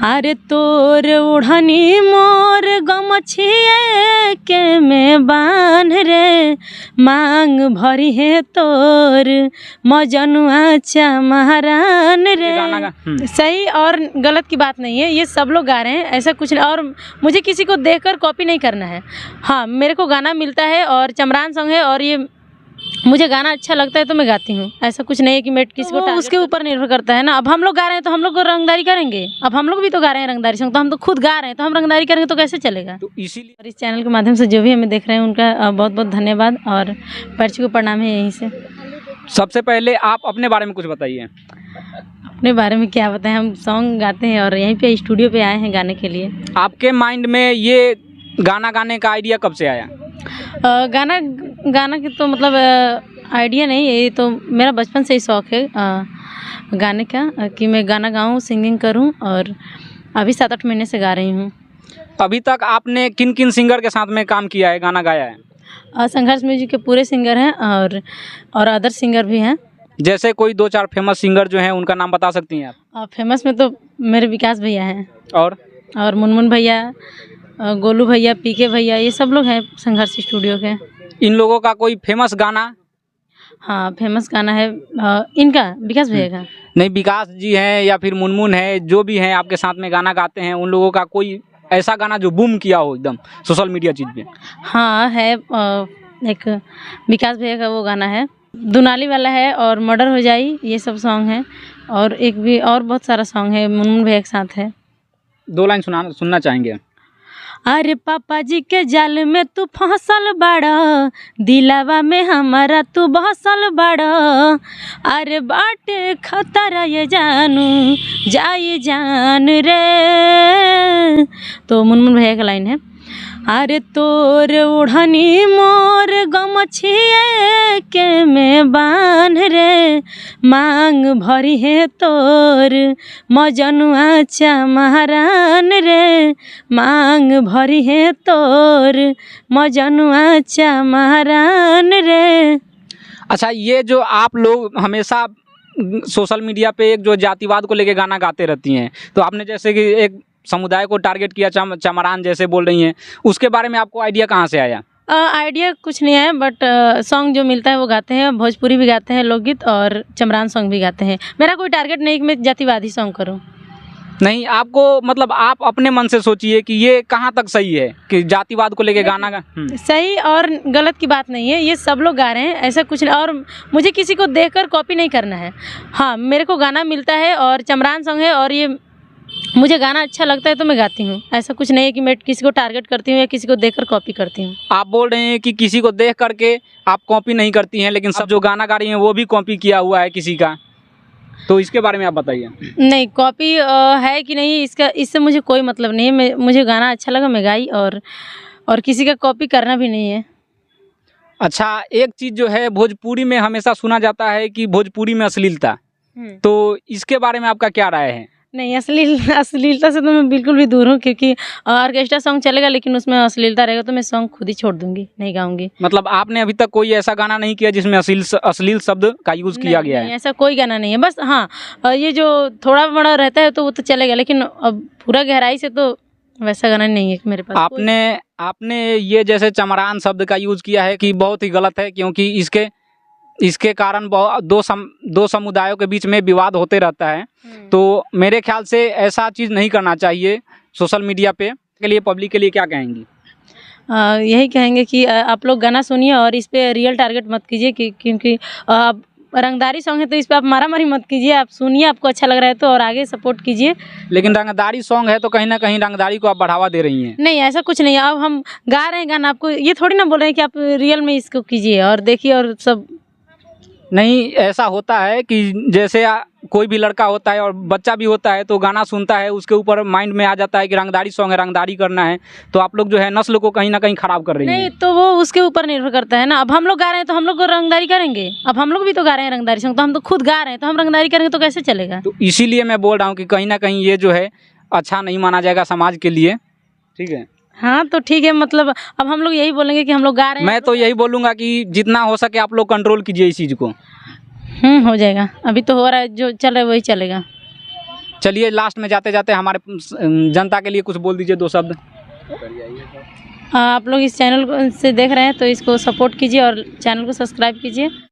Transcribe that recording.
अरे तोर उड़नी मोर गमछिए के में बांध रे, मांग भरी है तोर मजनुआ चमरान रे। सही और गलत की बात नहीं है, ये सब लोग गा रहे हैं, ऐसा कुछ नहीं। और मुझे किसी को देखकर कॉपी नहीं करना है। हाँ, मेरे को गाना मिलता है और चमरान सॉन्ग है और ये मुझे गाना अच्छा लगता है तो मैं गाती हूँ। ऐसा कुछ नहीं है कि मैं किसी को उसके ऊपर निर्भर करता है ना। अब हम लोग गा रहे हैं तो हम लोग को रंगदारी करेंगे। अब हम लोग भी तो गा रहे हैं रंगदारी सॉन्ग, तो हम तो खुद गा रहे हैं तो हम रंगदारी करेंगे तो कैसे चलेगा। तो इसीलिए और इस चैनल के माध्यम से जो भी हमें देख रहे हैं उनका बहुत बहुत धन्यवाद और पर्ची को प्रणाम है यहीं से। सबसे पहले आप अपने बारे में कुछ बताइए। अपने बारे में क्या बताएं, हम सॉन्ग गाते हैं और यहीं पे स्टूडियो पे आए हैं गाने के लिए। आपके माइंड में ये गाना गाने का आइडिया कब से आया? गाना की तो मतलब आइडिया नहीं, ये तो मेरा बचपन से ही शौक़ है गाने का, कि मैं गाना गाऊं, सिंगिंग करूं, और अभी 7-8 महीने से गा रही हूं। अभी तक आपने किन किन सिंगर के साथ में काम किया है, गाना गाया है? संघर्ष म्यूजिक के पूरे सिंगर हैं और अदर सिंगर भी हैं। जैसे कोई 2-4 फेमस सिंगर जो हैं उनका नाम बता सकती हैं आप? फेमस में तो मेरे विकास भैया हैं और मुनमुन भैया, गोलू भैया, पीके भैया, ये सब लोग हैं संघर्ष स्टूडियो के। इन लोगों का कोई फेमस गाना? हाँ, फेमस गाना है इनका, विकास भैया का। नहीं, विकास जी हैं या फिर मुनमुन है, जो भी हैं आपके साथ में गाना गाते हैं, उन लोगों का कोई ऐसा गाना जो बूम किया हो एकदम सोशल मीडिया चीज़ पे? हाँ है, एक विकास भैया का वो गाना है, दुनाली वाला है, और मर्डर हो जाई, ये सब सॉन्ग है। और एक भी और बहुत सारा सॉन्ग है मुनमुन भैया के साथ है। 2 लाइन सुनना चाहेंगे? अरे पापा जी के जाल में तू फंसल बाड़ा, दिलावा में हमारा तू बसल बाड़ा, अरे बाटे खतरा ये जानू जाई जान रे। तो मुनमुन भैया का लाइन है, अरे तोर उड़नी मोर गमछिए के में बांध रे, मांग भरी है तोर मजनुआ चमरान रे, मांग भरी है तोर मजनुआ चमरान रे। अच्छा, ये जो आप लोग हमेशा सोशल मीडिया पे एक जो जातिवाद को लेके गाना गाते रहती हैं, तो आपने जैसे कि एक समुदाय को टारगेट किया, चमरान जैसे बोल रही हैं, उसके बारे में आपको आइडिया कहाँ से आया? आइडिया कुछ नहीं है, बट सॉन्ग जो मिलता है वो गाते हैं, भोजपुरी भी गाते हैं, लोकगीत और चमरान सॉन्ग भी गाते हैं। मेरा कोई टारगेट नहीं कि मैं जातिवादी सॉन्ग करूं। नहीं, आपको मतलब आप अपने मन से सोचिए कि ये कहाँ तक सही है कि जातिवाद को लेके गाना गा। सही और गलत की बात नहीं है, ये सब लोग गा रहे हैं, ऐसा कुछ नहीं। और मुझे किसी को देखकर कॉपी नहीं करना है। हाँ, मेरे को गाना मिलता है और चमरान सॉन्ग है और ये मुझे गाना अच्छा लगता है तो मैं गाती हूँ। ऐसा कुछ नहीं है कि मैं किसी को टारगेट करती हूँ या किसी को देखकर कॉपी करती हूँ। आप बोल रहे हैं कि किसी को देख करके आप कॉपी नहीं करती हैं, लेकिन सब जो गाना गा रही हैं वो भी कॉपी किया हुआ है किसी का, तो इसके बारे में आप बताइए। नहीं, कॉपी है कि नहीं इससे मुझे कोई मतलब नहीं है। मुझे गाना अच्छा लगा मैं गाई, और किसी का कॉपी करना भी नहीं है। अच्छा, एक चीज़ जो है भोजपुरी में हमेशा सुना जाता है कि भोजपुरी में अश्लीलता, तो इसके बारे में आपका क्या राय है? नहीं, अश्लीलता से तो मैं बिल्कुल भी दूर हूँ, क्योंकि ऑर्केस्ट्रा सॉन्ग चलेगा लेकिन उसमें अश्लीलता रहेगा तो मैं सॉन्ग खुद ही छोड़ दूंगी, नहीं गाऊंगी। मतलब आपने अभी तक कोई ऐसा गाना नहीं किया जिसमें अश्लील शब्द का यूज़ किया गया है? ऐसा कोई गाना नहीं है। बस हाँ, ये जो थोड़ा बड़ा रहता है तो वो तो चलेगा, लेकिन अब पूरा गहराई से तो वैसा गाना नहीं है मेरे पास। आपने ये जैसे चमरान शब्द का यूज़ किया है कि बहुत ही गलत है, क्योंकि इसके कारण दो समुदायों के बीच में विवाद होते रहता है। तो मेरे ख्याल से ऐसा चीज़ नहीं करना चाहिए सोशल मीडिया पे। के लिए पब्लिक के लिए क्या कहेंगी? यही कहेंगे कि आप लोग गाना सुनिए और इस पे रियल टारगेट मत कीजिए, क्योंकि आप रंगदारी सॉन्ग है तो इस पे आप मारामारी मत कीजिए। आप सुनिए, आपको अच्छा लग रहा है तो, और आगे सपोर्ट कीजिए। लेकिन रंगदारी सॉन्ग है तो कहीं ना कहीं रंगदारी को आप बढ़ावा दे रही हैं। नहीं, ऐसा कुछ नहीं है। अब हम गा रहे हैं गाना, आपको ये थोड़ी ना बोल रहे हैं कि आप रियल में इसको कीजिए और देखिए और सब। नहीं, ऐसा होता है कि जैसे कोई भी लड़का होता है और बच्चा भी होता है तो गाना सुनता है, उसके ऊपर माइंड में आ जाता है कि रंगदारी सॉन्ग है, रंगदारी करना है, तो आप लोग जो है नस्ल को कहीं ना कहीं खराब कर रही हैं। नहीं, तो वो उसके ऊपर निर्भर करता है ना। अब हम लोग गा रहे हैं तो हम लोग को रंगदारी करेंगे। अब हम लोग भी तो गा रहे हैं रंगदारी सॉन्ग, तो हम तो खुद गा रहे हैं तो हम रंगदारी करेंगे तो कैसे चलेगा। तो इसीलिए मैं बोल रहा हूँ कि कहीं ना कहीं ये जो है अच्छा नहीं माना जाएगा समाज के लिए। ठीक है? हाँ, तो ठीक है। मतलब अब हम लोग यही बोलेंगे कि हम लोग गा रहे हैं। मैं तो यही बोलूँगा कि जितना हो सके आप लोग कंट्रोल कीजिए इस चीज़ को। हो जाएगा। अभी तो हो रहा है, जो चल रहा है वही चलेगा। चलिए लास्ट में जाते जाते हमारे जनता के लिए कुछ बोल दीजिए 2 शब्द। आप लोग इस चैनल से देख रहे हैं तो इसको सपोर्ट कीजिए और चैनल को सब्सक्राइब कीजिए।